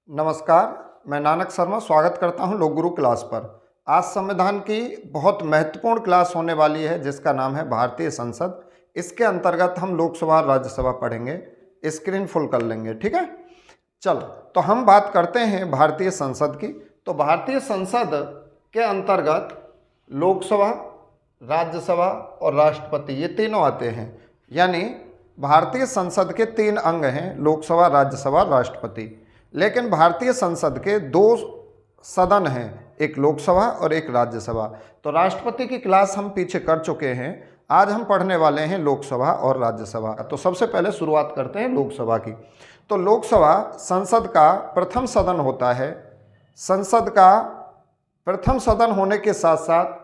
नमस्कार, मैं नानक शर्मा स्वागत करता हूं लोक गुरु क्लास पर। आज संविधान की बहुत महत्वपूर्ण क्लास होने वाली है जिसका नाम है भारतीय संसद। इसके अंतर्गत हम लोकसभा और राज्यसभा पढ़ेंगे। स्क्रीन फुल कर लेंगे, ठीक है। चलो, तो हम बात करते हैं भारतीय संसद की। तो भारतीय संसद के अंतर्गत लोकसभा, राज्यसभा और राष्ट्रपति ये तीनों आते हैं। यानी भारतीय संसद के तीन अंग हैं, लोकसभा, राज्यसभा, राष्ट्रपति। लेकिन भारतीय संसद के दो सदन हैं, एक लोकसभा और एक राज्यसभा। तो राष्ट्रपति की क्लास हम पीछे कर चुके हैं। आज हम पढ़ने वाले हैं लोकसभा और राज्यसभा। तो सबसे पहले शुरुआत करते हैं लोकसभा की। तो लोकसभा संसद का प्रथम सदन होता है। संसद का प्रथम सदन होने के साथ साथ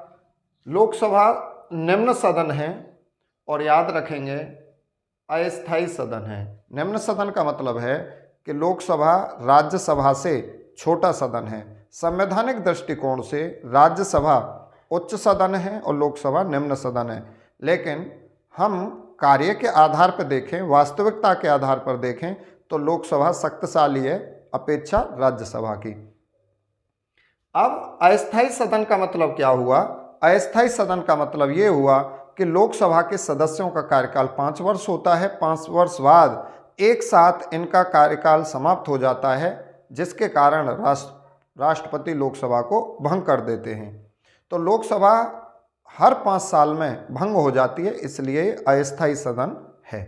लोकसभा निम्न सदन है और याद रखेंगे अस्थायी सदन है। निम्न सदन का मतलब है कि लोकसभा राज्यसभा से छोटा सदन है। संवैधानिक दृष्टिकोण से राज्यसभा उच्च सदन है और लोकसभा निम्न सदन है। लेकिन हम कार्य के आधार पर देखें, वास्तविकता के आधार पर देखें तो लोकसभा शक्तिशाली है अपेक्षा राज्यसभा की। अब अस्थायी सदन का मतलब क्या हुआ? अस्थायी सदन का मतलब ये हुआ कि लोकसभा के सदस्यों का कार्यकाल 5 वर्ष होता है। 5 वर्ष बाद एक साथ इनका कार्यकाल समाप्त हो जाता है, जिसके कारण राष्ट्रपति लोकसभा को भंग कर देते हैं। तो लोकसभा हर 5 साल में भंग हो जाती है, इसलिए अस्थायी सदन है।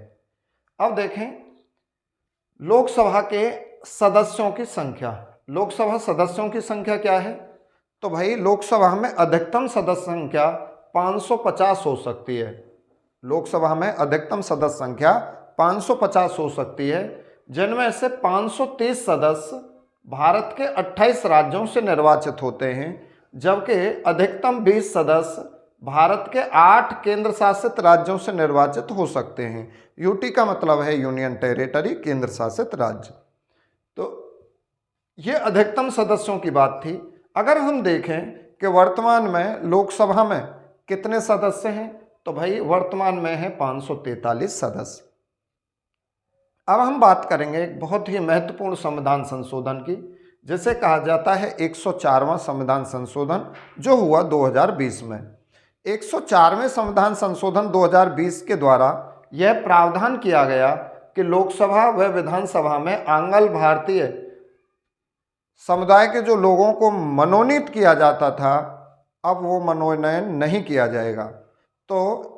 अब देखें लोकसभा के सदस्यों की संख्या। लोकसभा सदस्यों की संख्या क्या है? तो भाई लोकसभा में अधिकतम सदस्य संख्या 550 हो सकती है। लोकसभा में अधिकतम सदस्य संख्या 550 हो सकती है, जिनमें से 530 सदस्य भारत के 28 राज्यों से निर्वाचित होते हैं, जबकि अधिकतम 20 सदस्य भारत के 8 केंद्र शासित राज्यों से निर्वाचित हो सकते हैं। यूटी का मतलब है यूनियन टेरिटरी, केंद्र शासित राज्य। तो ये अधिकतम सदस्यों की बात थी। अगर हम देखें कि वर्तमान में लोकसभा में कितने सदस्य हैं, तो भाई वर्तमान में है 543 सदस्य। अब हम बात करेंगे एक बहुत ही महत्वपूर्ण संविधान संशोधन की, जिसे कहा जाता है 104वां संविधान संशोधन, जो हुआ 2020 में। 104वें संविधान संशोधन 2020 के द्वारा यह प्रावधान किया गया कि लोकसभा व विधानसभा में आंग्ल भारतीय समुदाय के जो लोगों को मनोनीत किया जाता था, अब वो मनोनयन नहीं किया जाएगा। तो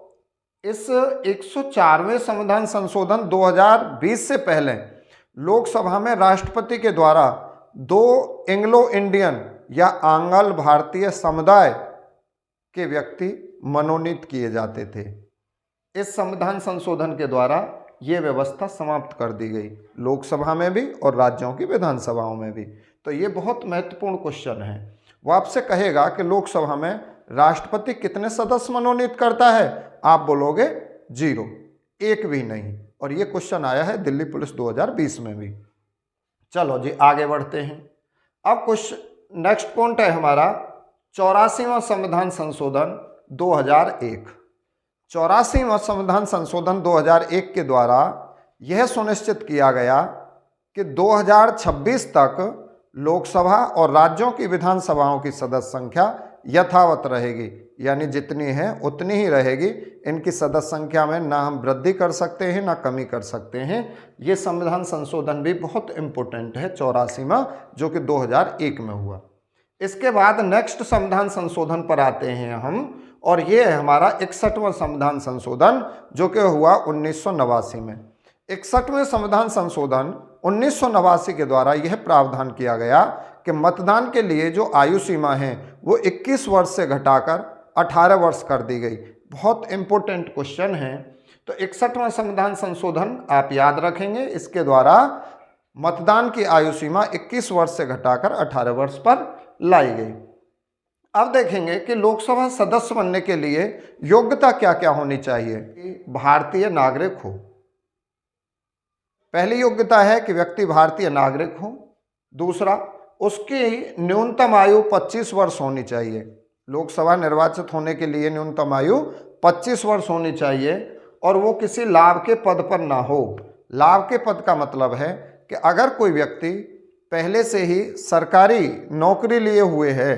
इस 104वें संविधान संशोधन 2020 से पहले लोकसभा में राष्ट्रपति के द्वारा 2 एंग्लो इंडियन या आंग्ल भारतीय समुदाय के व्यक्ति मनोनीत किए जाते थे। इस संविधान संशोधन के द्वारा ये व्यवस्था समाप्त कर दी गई, लोकसभा में भी और राज्यों की विधानसभाओं में भी। तो ये बहुत महत्वपूर्ण क्वेश्चन है। वो आपसे कहेगा कि लोकसभा में राष्ट्रपति कितने सदस्य मनोनीत करता है? आप बोलोगे 0, एक भी नहीं। और ये क्वेश्चन आया है दिल्ली पुलिस 2020 में भी। चलो जी आगे बढ़ते हैं। अब क्वेश्चन नेक्स्ट पॉइंट है हमारा 84वां संविधान संशोधन 2001। 84वां संविधान संशोधन 2001 के द्वारा यह सुनिश्चित किया गया कि 2026 तक लोकसभा और राज्यों की विधानसभाओं की सदस्य संख्या यथावत रहेगी, यानी जितनी है उतनी ही रहेगी। इनकी सदस्य संख्या में ना हम वृद्धि कर सकते हैं ना कमी कर सकते हैं। ये संविधान संशोधन भी बहुत इम्पोर्टेंट है 84वां, जो कि 2001 में हुआ। इसके बाद नेक्स्ट संविधान संशोधन पर आते हैं हम, और ये है हमारा 61वां संविधान संशोधन, जो कि हुआ 1989 में। 61वें संविधान संशोधन 1989 के द्वारा यह प्रावधान किया गया कि मतदान के लिए जो आयु सीमा है वो 21 वर्ष से घटाकर 18 वर्ष कर दी गई। बहुत इंपॉर्टेंट क्वेश्चन है। तो 61वां संविधान संशोधन आप याद रखेंगे, इसके द्वारा मतदान की आयु सीमा 21 वर्ष से घटाकर 18 वर्ष पर लाई गई। अब देखेंगे कि लोकसभा सदस्य बनने के लिए योग्यता क्या क्या होनी चाहिए। कि भारतीय नागरिक हो, पहली योग्यता है कि व्यक्ति भारतीय नागरिक हो। दूसरा, उसकी न्यूनतम आयु 25 वर्ष होनी चाहिए। लोकसभा निर्वाचित होने के लिए न्यूनतम आयु 25 वर्ष होनी चाहिए, और वो किसी लाभ के पद पर ना हो। लाभ के पद का मतलब है कि अगर कोई व्यक्ति पहले से ही सरकारी नौकरी लिए हुए है,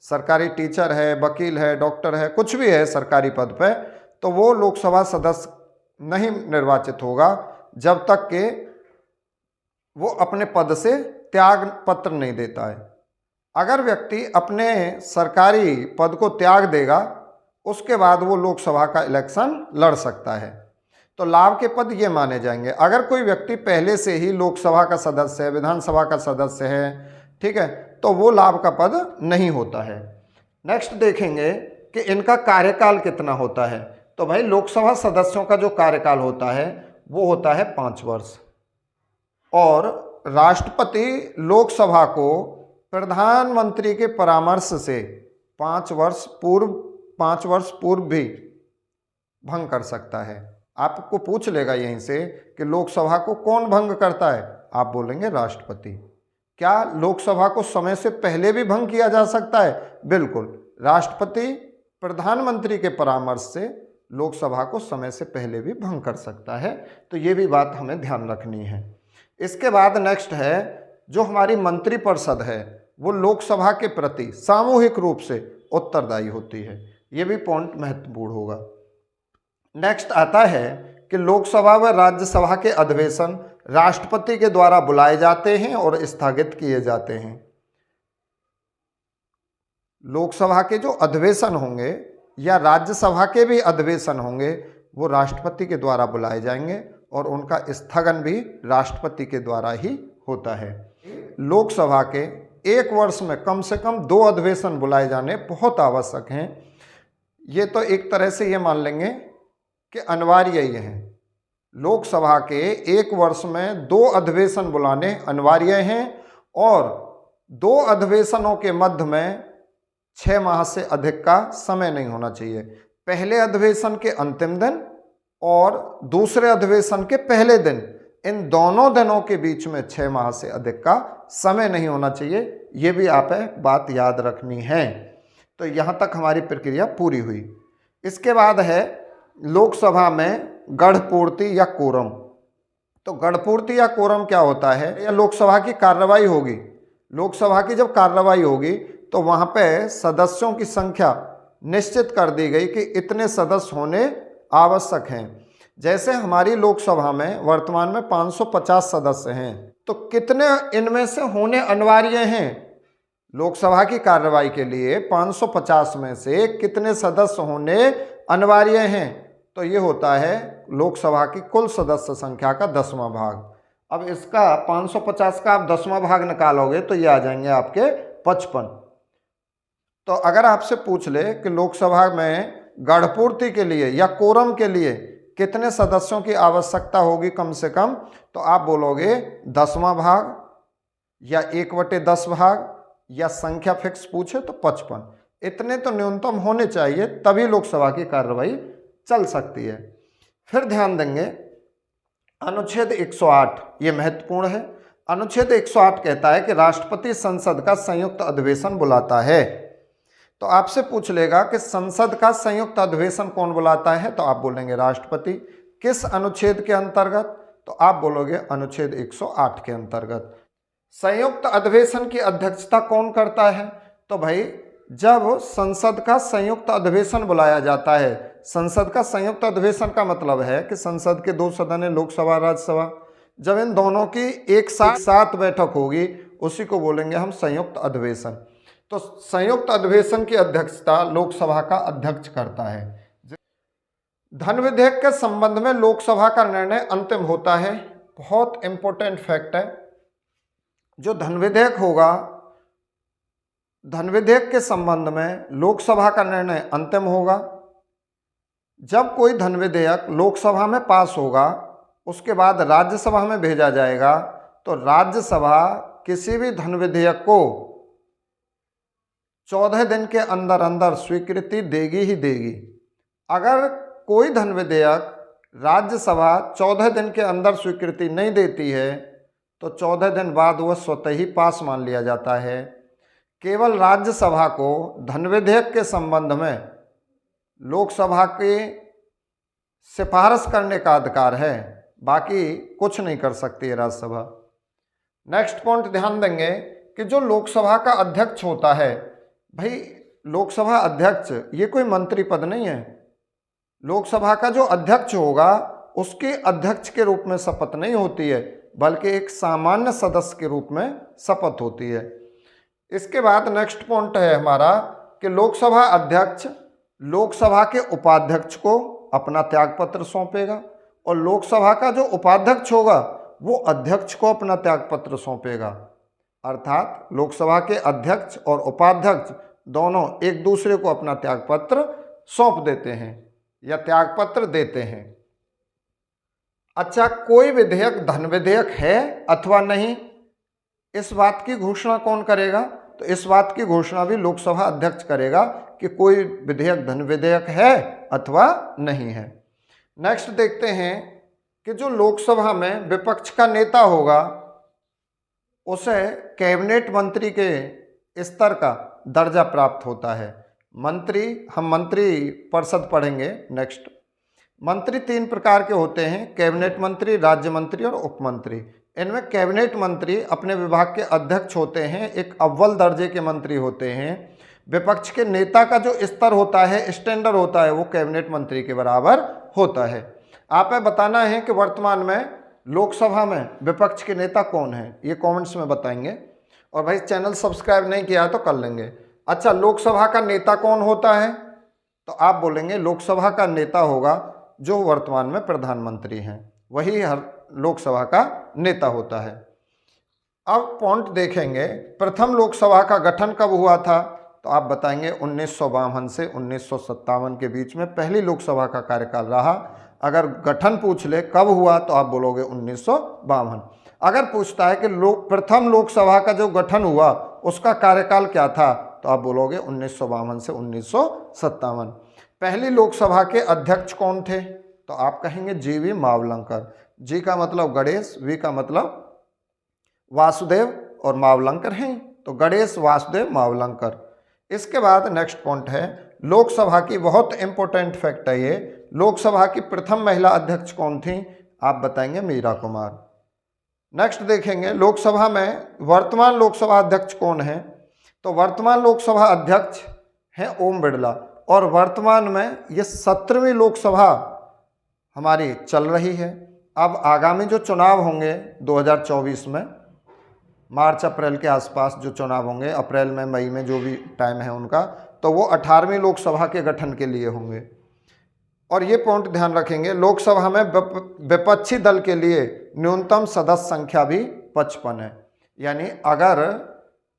सरकारी टीचर है, वकील है, डॉक्टर है, कुछ भी है सरकारी पद पे, तो वो लोकसभा सदस्य नहीं निर्वाचित होगा जब तक कि वो अपने पद से त्याग पत्र नहीं देता है। अगर व्यक्ति अपने सरकारी पद को त्याग देगा उसके बाद वो लोकसभा का इलेक्शन लड़ सकता है। तो लाभ के पद ये माने जाएंगे। अगर कोई व्यक्ति पहले से ही लोकसभा का सदस्य है, विधानसभा का सदस्य है, ठीक है, तो वो लाभ का पद नहीं होता है। नेक्स्ट देखेंगे कि इनका कार्यकाल कितना होता है। तो भाई लोकसभा सदस्यों का जो कार्यकाल होता है वो होता है 5 वर्ष, और राष्ट्रपति लोकसभा को प्रधानमंत्री के परामर्श से 5 वर्ष पूर्व भी भंग कर सकता है। आपको पूछ लेगा यहीं से कि लोकसभा को कौन भंग करता है, आप बोलेंगे राष्ट्रपति। क्या लोकसभा को समय से पहले भी भंग किया जा सकता है? बिल्कुल, राष्ट्रपति प्रधानमंत्री के परामर्श से लोकसभा को समय से पहले भी भंग कर सकता है। तो ये भी बात हमें ध्यान रखनी है। इसके बाद नेक्स्ट है, जो हमारी मंत्रिपरिषद है वो लोकसभा के प्रति सामूहिक रूप से उत्तरदायी होती है। ये भी पॉइंट महत्वपूर्ण होगा। नेक्स्ट आता है कि लोकसभा व राज्यसभा के अधिवेशन राष्ट्रपति के द्वारा बुलाए जाते हैं और स्थगित किए जाते हैं। लोकसभा के जो अधिवेशन होंगे या राज्यसभा के भी अधिवेशन होंगे वो राष्ट्रपति के द्वारा बुलाए जाएंगे और उनका स्थगन भी राष्ट्रपति के द्वारा ही होता है। लोकसभा के एक वर्ष में कम से कम 2 अधिवेशन बुलाए जाने बहुत आवश्यक हैं। ये तो एक तरह से ये मान लेंगे कि अनिवार्य ही है। लोकसभा के एक वर्ष में 2 अधिवेशन बुलाने अनिवार्य हैं, और 2 अधिवेशनों के मध्य में 6 माह से अधिक का समय नहीं होना चाहिए। पहले अधिवेशन के अंतिम दिन और दूसरे अधिवेशन के पहले दिन, इन दोनों दिनों के बीच में 6 माह से अधिक का समय नहीं होना चाहिए। ये भी आप बात याद रखनी है। तो यहाँ तक हमारी प्रक्रिया पूरी हुई। इसके बाद है लोकसभा में गढ़पूर्ति या कोरम। तो गढ़पूर्ति या कोरम क्या होता है? या लोकसभा की कार्रवाई होगी, लोकसभा की जब कार्रवाई होगी तो वहाँ पे सदस्यों की संख्या निश्चित कर दी गई कि इतने सदस्य होने आवश्यक हैं। जैसे हमारी लोकसभा में वर्तमान में 550 सदस्य हैं, तो कितने इनमें से होने अनिवार्य हैं? लोकसभा की कार्रवाई के लिए 550 में से कितने सदस्य होने अनिवार्य हैं? तो ये होता है लोकसभा की कुल सदस्य संख्या का 10वां भाग। अब इसका 550 का आप 10वां भाग निकालोगे तो ये आ जाएंगे आपके 55। तो अगर आपसे पूछ ले कि लोकसभा में गढ़पूर्ति के लिए या कोरम के लिए कितने सदस्यों की आवश्यकता होगी कम से कम, तो आप बोलोगे 10वां भाग या 1/10 भाग, या संख्या फिक्स पूछे तो 55। इतने तो न्यूनतम होने चाहिए, तभी लोकसभा की कार्रवाई चल सकती है। फिर ध्यान देंगे अनुच्छेद 108, ये महत्वपूर्ण है। अनुच्छेद 108 कहता है कि राष्ट्रपति संसद का संयुक्त अधिवेशन बुलाता है। तो आपसे पूछ लेगा कि संसद का संयुक्त अधिवेशन कौन बुलाता है, तो आप बोलेंगे राष्ट्रपति। किस अनुच्छेद के अंतर्गत? तो आप बोलोगे अनुच्छेद 108 के अंतर्गत। संयुक्त अधिवेशन की अध्यक्षता कौन करता है? तो भाई जब संसद का संयुक्त अधिवेशन बुलाया जाता है, संसद का संयुक्त अधिवेशन का मतलब है कि संसद के 2 सदन है, लोकसभा राज्यसभा, जब इन दोनों की एक साथ बैठक होगी उसी को बोलेंगे हम संयुक्त अधिवेशन। तो संयुक्त अधिवेशन की अध्यक्षता लोकसभा का अध्यक्ष करता है। धन विधेयक के संबंध में लोकसभा का निर्णय अंतिम होता है। बहुत इंपॉर्टेंट फैक्ट है। जो धन विधेयक होगा, धन विधेयक के संबंध में लोकसभा का निर्णय अंतिम होगा। जब कोई धन विधेयक लोकसभा में पास होगा उसके बाद राज्यसभा में भेजा जाएगा, तो राज्यसभा किसी भी धन विधेयक को 14 दिन के अंदर अंदर स्वीकृति देगी ही देगी। अगर कोई धन विधेयक राज्यसभा 14 दिन के अंदर स्वीकृति नहीं देती है तो 14 दिन बाद वह स्वतः ही पास मान लिया जाता है। केवल राज्यसभा को धन विधेयक के संबंध में लोकसभा की सिफारिश करने का अधिकार है, बाकी कुछ नहीं कर सकती है राज्यसभा। नेक्स्ट पॉइंट ध्यान देंगे कि जो लोकसभा का अध्यक्ष होता है, भाई लोकसभा अध्यक्ष ये कोई मंत्री पद नहीं है। लोकसभा का जो अध्यक्ष होगा उसके अध्यक्ष के रूप में शपथ नहीं होती है, बल्कि एक सामान्य सदस्य के रूप में शपथ होती है। इसके बाद नेक्स्ट पॉइंट है हमारा कि लोकसभा अध्यक्ष लोकसभा के उपाध्यक्ष को अपना त्यागपत्र सौंपेगा और लोकसभा का जो उपाध्यक्ष होगा वो अध्यक्ष को अपना त्यागपत्र सौंपेगा। अर्थात लोकसभा के अध्यक्ष और उपाध्यक्ष दोनों एक दूसरे को अपना त्यागपत्र सौंप देते हैं या त्यागपत्र देते हैं। अच्छा, कोई विधेयक धन विधेयक है अथवा नहीं, इस बात की घोषणा कौन करेगा? तो इस बात की घोषणा भी लोकसभा अध्यक्ष करेगा कि कोई विधेयक धन विधेयक है अथवा नहीं है। नेक्स्ट देखते हैं कि जो लोकसभा में विपक्ष का नेता होगा उसे कैबिनेट मंत्री के स्तर का दर्जा प्राप्त होता है। मंत्री, हम मंत्री परिषद पढ़ेंगे नेक्स्ट। मंत्री तीन प्रकार के होते हैं, कैबिनेट मंत्री, राज्य मंत्री और उप मंत्री। इनमें कैबिनेट मंत्री अपने विभाग के अध्यक्ष होते हैं, एक अव्वल दर्जे के मंत्री होते हैं। विपक्ष के नेता का जो स्तर होता है, स्टैंडर्ड होता है, वो कैबिनेट मंत्री के बराबर होता है। आपको बताना है कि वर्तमान में लोकसभा में विपक्ष के नेता कौन है, ये कमेंट्स में बताएंगे। और भाई चैनल सब्सक्राइब नहीं किया है तो कर लेंगे। अच्छा, लोकसभा का नेता कौन होता है? तो आप बोलेंगे लोकसभा का नेता होगा जो वर्तमान में प्रधानमंत्री हैं, वही हर लोकसभा का नेता होता है। अब पॉइंट देखेंगे, प्रथम लोकसभा का गठन कब हुआ था? तो आप बताएंगे 1952 से 1957 के बीच में पहली लोकसभा का कार्यकाल रहा। अगर गठन पूछ ले कब हुआ तो आप बोलोगे 1952। अगर पूछता है कि प्रथम लोकसभा का जो गठन हुआ उसका कार्यकाल क्या था, तो आप बोलोगे 1952 से 1957। पहली लोकसभा के अध्यक्ष कौन थे? तो आप कहेंगे जी.वी. मावलंकर। जी का मतलब गणेश, वी का मतलब वासुदेव और मावलंकर हैं, तो गणेश वासुदेव मावलंकर। इसके बाद नेक्स्ट पॉइंट है लोकसभा की, बहुत इंपॉर्टेंट फैक्ट है ये, लोकसभा की प्रथम महिला अध्यक्ष कौन थी? आप बताएंगे मीरा कुमार। नेक्स्ट देखेंगे लोकसभा में वर्तमान लोकसभा अध्यक्ष कौन है? तो वर्तमान लोकसभा अध्यक्ष हैं ओम बिरला और वर्तमान में ये 17वीं लोकसभा हमारी चल रही है। अब आगामी जो चुनाव होंगे 2024 में, मार्च अप्रैल के आसपास जो चुनाव होंगे, अप्रैल में मई में जो भी टाइम है उनका, तो वो 18वीं लोकसभा के गठन के लिए होंगे। और ये पॉइंट ध्यान रखेंगे, लोकसभा में विपक्षी दल के लिए न्यूनतम सदस्य संख्या भी 55 है। यानी अगर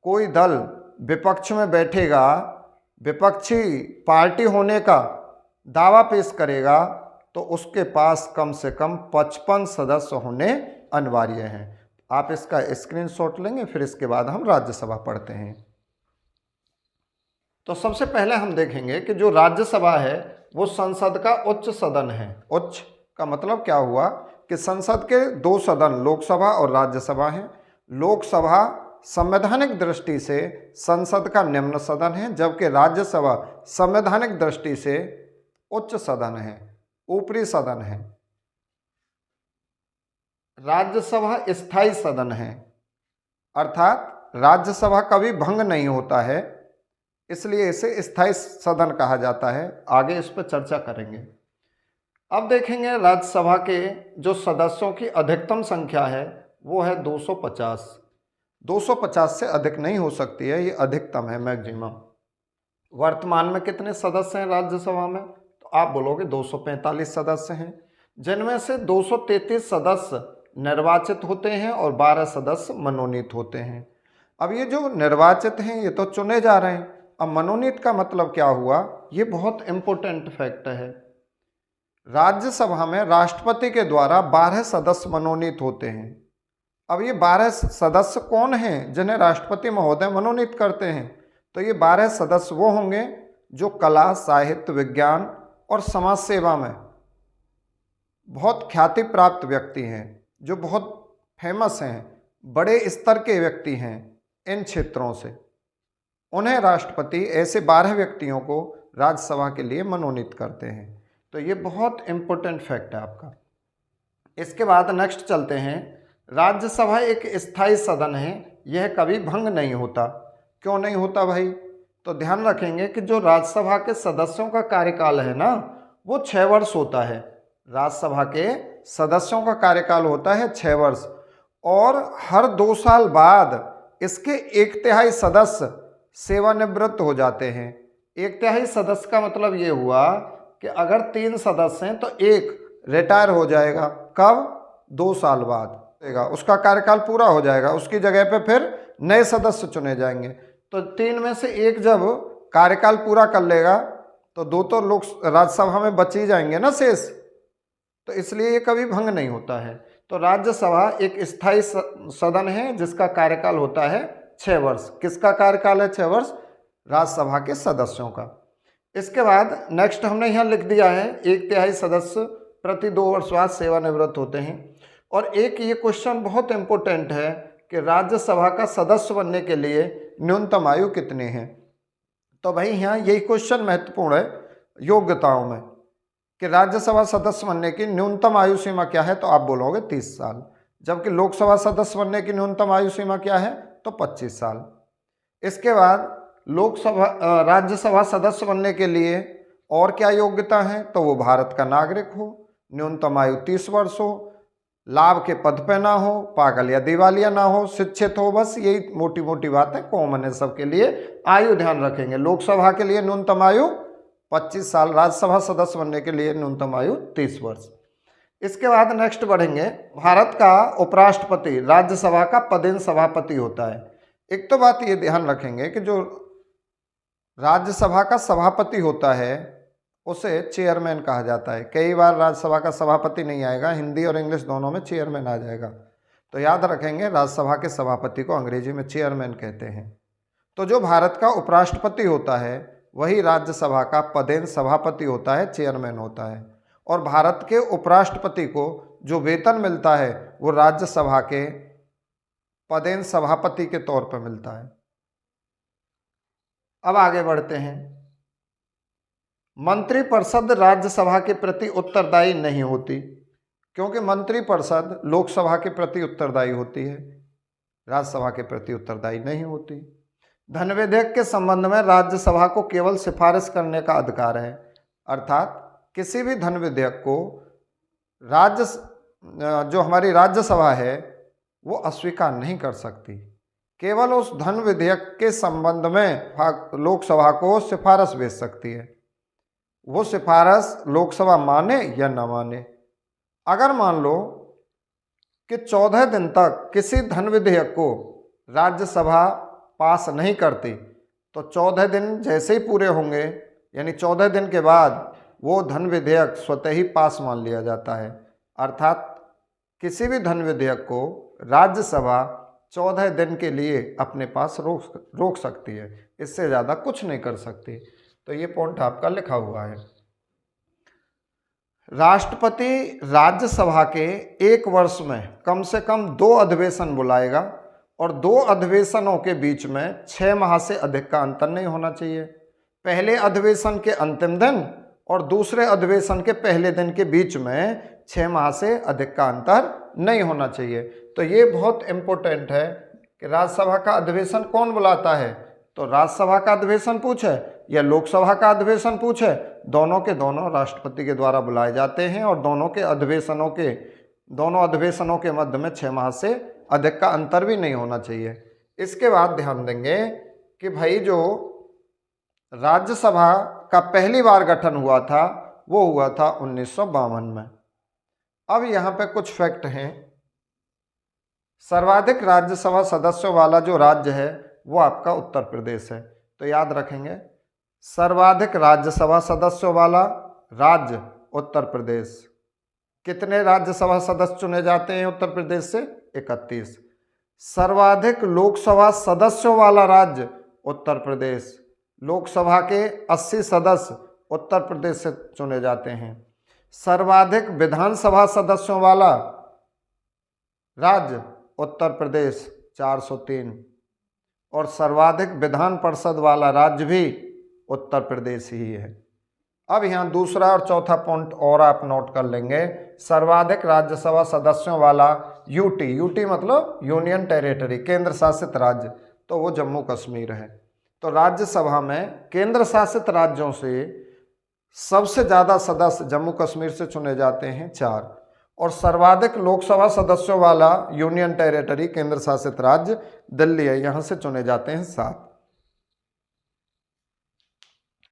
कोई दल विपक्ष में बैठेगा, विपक्षी पार्टी होने का दावा पेश करेगा, तो उसके पास कम से कम 55 सदस्य होने अनिवार्य हैं। आप इसका स्क्रीनशॉट लेंगे, फिर इसके बाद हम राज्यसभा पढ़ते हैं। तो सबसे पहले हम देखेंगे कि जो राज्यसभा है वो संसद का उच्च सदन है। उच्च का मतलब क्या हुआ कि संसद के दो सदन, लोकसभा और राज्यसभा हैं। लोकसभा संवैधानिक दृष्टि से संसद का निम्न सदन है, जबकि राज्यसभा संवैधानिक दृष्टि से उच्च सदन है, ऊपरी सदन है। राज्यसभा स्थायी सदन है, अर्थात राज्यसभा कभी भंग नहीं होता है, इसलिए इसे स्थायी सदन कहा जाता है। आगे इस पर चर्चा करेंगे। अब देखेंगे राज्यसभा के जो सदस्यों की अधिकतम संख्या है वो है 250। 250 से अधिक नहीं हो सकती है, ये अधिकतम है, मैक्सिमम। वर्तमान में कितने सदस्य हैं राज्यसभा में? तो आप बोलोगे 245 सदस्य हैं, जिनमें से 233 सदस्य निर्वाचित होते हैं और 12 सदस्य मनोनीत होते हैं। अब ये जो निर्वाचित हैं ये तो चुने जा रहे हैं। अब मनोनीत का मतलब क्या हुआ, ये बहुत इंपॉर्टेंट फैक्ट है। राज्यसभा में राष्ट्रपति के द्वारा 12 सदस्य मनोनीत होते हैं। अब ये 12 सदस्य कौन हैं जिन्हें राष्ट्रपति महोदय मनोनीत करते हैं? तो ये 12 सदस्य वो होंगे जो कला, साहित्य, विज्ञान और समाज सेवा में बहुत ख्याति प्राप्त व्यक्ति हैं, जो बहुत फेमस हैं, बड़े स्तर के व्यक्ति हैं इन क्षेत्रों से। उन्हें राष्ट्रपति ऐसे 12 व्यक्तियों को राज्यसभा के लिए मनोनीत करते हैं। तो ये बहुत इम्पोर्टेंट फैक्ट है आपका। इसके बाद नेक्स्ट चलते हैं, राज्यसभा एक स्थायी सदन है, यह कभी भंग नहीं होता। क्यों नहीं होता भाई? तो ध्यान रखेंगे कि जो राज्यसभा के सदस्यों का कार्यकाल है ना, वो 6 वर्ष होता है। राज्यसभा के सदस्यों का कार्यकाल होता है 6 वर्ष, और हर 2 साल बाद इसके 1/3 सदस्य सेवानिवृत्त हो जाते हैं। 1/3 सदस्य का मतलब ये हुआ कि अगर 3 सदस्य हैं तो एक रिटायर हो जाएगा। कब? 2 साल बाद उसका कार्यकाल पूरा हो जाएगा, उसकी जगह पे फिर नए सदस्य चुने जाएंगे। तो 3 में से एक जब कार्यकाल पूरा कर लेगा तो 2 तो लोग राज्यसभा में बच ही जाएंगे ना शेष, तो इसलिए ये कभी भंग नहीं होता है। तो राज्यसभा एक स्थायी सदन है जिसका कार्यकाल होता है 6 वर्ष। किसका कार्यकाल है 6 वर्ष? राज्यसभा के सदस्यों का। इसके बाद नेक्स्ट हमने यहाँ लिख दिया है 1/3 सदस्य प्रति 2 वर्ष बाद सेवानिवृत्त होते हैं। और एक ये क्वेश्चन बहुत इंपॉर्टेंट है कि राज्यसभा का सदस्य बनने के लिए न्यूनतम आयु कितनी है। तो भाई यहाँ यही क्वेश्चन महत्वपूर्ण है योग्यताओं में कि राज्यसभा सदस्य बनने की न्यूनतम आयु सीमा क्या है, तो आप बोलोगे 30 साल। जबकि लोकसभा सदस्य बनने की न्यूनतम आयु सीमा क्या है, तो 25 साल। इसके बाद राज्यसभा सदस्य बनने के लिए और क्या योग्यता है, तो वो भारत का नागरिक हो, न्यूनतम आयु 30 वर्ष हो, लाभ के पद पे ना हो, पागल या दिवालिया ना हो, शिक्षित हो। बस यही मोटी मोटी बातें कॉमन है सबके लिए। आयु ध्यान रखेंगे, लोकसभा के लिए न्यूनतम आयु 25 साल, राज्यसभा सदस्य बनने के लिए न्यूनतम आयु 30 वर्ष। इसके बाद नेक्स्ट बढ़ेंगे, भारत का उपराष्ट्रपति राज्यसभा का पदेन सभापति होता है। एक तो बात ये ध्यान रखेंगे कि जो राज्यसभा का सभापति होता है उसे चेयरमैन कहा जाता है। कई बार राज्यसभा का सभापति नहीं आएगा, हिंदी और इंग्लिश दोनों में चेयरमैन आ जाएगा, तो याद रखेंगे राज्यसभा के सभापति को अंग्रेजी में चेयरमैन कहते हैं। तो जो भारत का उपराष्ट्रपति होता है वही राज्यसभा का पदेन सभापति होता है, चेयरमैन होता है। और भारत के उपराष्ट्रपति को जो वेतन मिलता है वो राज्यसभा के पदेन सभापति के तौर पर मिलता है। अब आगे बढ़ते हैं। मंत्रिपरिषद राज्यसभा के प्रति उत्तरदायी नहीं होती, क्योंकि मंत्रिपरिषद लोकसभा के प्रति उत्तरदायी होती है, राज्यसभा के प्रति उत्तरदायी नहीं होती। धन विधेयक के संबंध में राज्यसभा को केवल सिफारिश करने का अधिकार है, अर्थात किसी भी धन विधेयक को जो हमारी राज्यसभा है वो अस्वीकार नहीं कर सकती। केवल उस धन विधेयक के संबंध में लोकसभा को सिफारिश भेज सकती है। वो सिफारिश लोकसभा माने या न माने। अगर मान लो कि 14 दिन तक किसी धन विधेयक को राज्यसभा पास नहीं करती, तो 14 दिन जैसे ही पूरे होंगे, यानी 14 दिन के बाद वो धन विधेयक स्वतः ही पास मान लिया जाता है। अर्थात किसी भी धन विधेयक को राज्यसभा 14 दिन के लिए अपने पास रोक सकती है, इससे ज़्यादा कुछ नहीं कर सकती। तो ये पॉइंट आपका लिखा हुआ है। राष्ट्रपति राज्यसभा के 1 वर्ष में कम से कम 2 अधिवेशन बुलाएगा, और 2 अधिवेशनों के बीच में 6 माह से अधिक का अंतर नहीं होना चाहिए। पहले अधिवेशन के अंतिम दिन और दूसरे अधिवेशन के पहले दिन के बीच में 6 माह से अधिक का अंतर नहीं होना चाहिए। तो ये बहुत इम्पोर्टेंट है कि राज्यसभा का अधिवेशन कौन बुलाता है, तो राज्यसभा का अधिवेशन पूछे या लोकसभा का अधिवेशन पूछे, दोनों के दोनों राष्ट्रपति के द्वारा बुलाए जाते हैं, और दोनों अधिवेशनों के मध्य में 6 माह से अधिक का अंतर भी नहीं होना चाहिए। इसके बाद ध्यान देंगे कि भाई जो राज्यसभा का पहली बार गठन हुआ था वो हुआ था 1952 में। अब यहाँ पे कुछ फैक्ट हैं। सर्वाधिक राज्यसभा सदस्यों वाला जो राज्य है वो आपका उत्तर प्रदेश है, तो याद रखेंगे सर्वाधिक राज्यसभा सदस्यों वाला राज्य उत्तर प्रदेश। कितने राज्यसभा सदस्य चुने जाते हैं उत्तर प्रदेश से? 31। सर्वाधिक लोकसभा सदस्यों वाला राज्य उत्तर प्रदेश। लोकसभा के 80 सदस्य उत्तर प्रदेश से चुने जाते हैं। सर्वाधिक विधानसभा सदस्यों वाला राज्य उत्तर प्रदेश 403, और सर्वाधिक विधान परिषद वाला राज्य भी उत्तर प्रदेश ही है। अब यहाँ दूसरा और चौथा पॉइंट और आप नोट कर लेंगे। सर्वाधिक राज्यसभा सदस्यों वाला यूटी, यूटी मतलब यूनियन टेरिटरी, केंद्र शासित राज्य, तो वो जम्मू कश्मीर है। तो राज्यसभा में केंद्र शासित राज्यों से सबसे ज़्यादा सदस्य जम्मू कश्मीर से चुने जाते हैं 4, और सर्वाधिक लोकसभा सदस्यों वाला यूनियन टेरिटरी, केंद्र शासित राज्य दिल्ली है, यहाँ से चुने जाते हैं 7।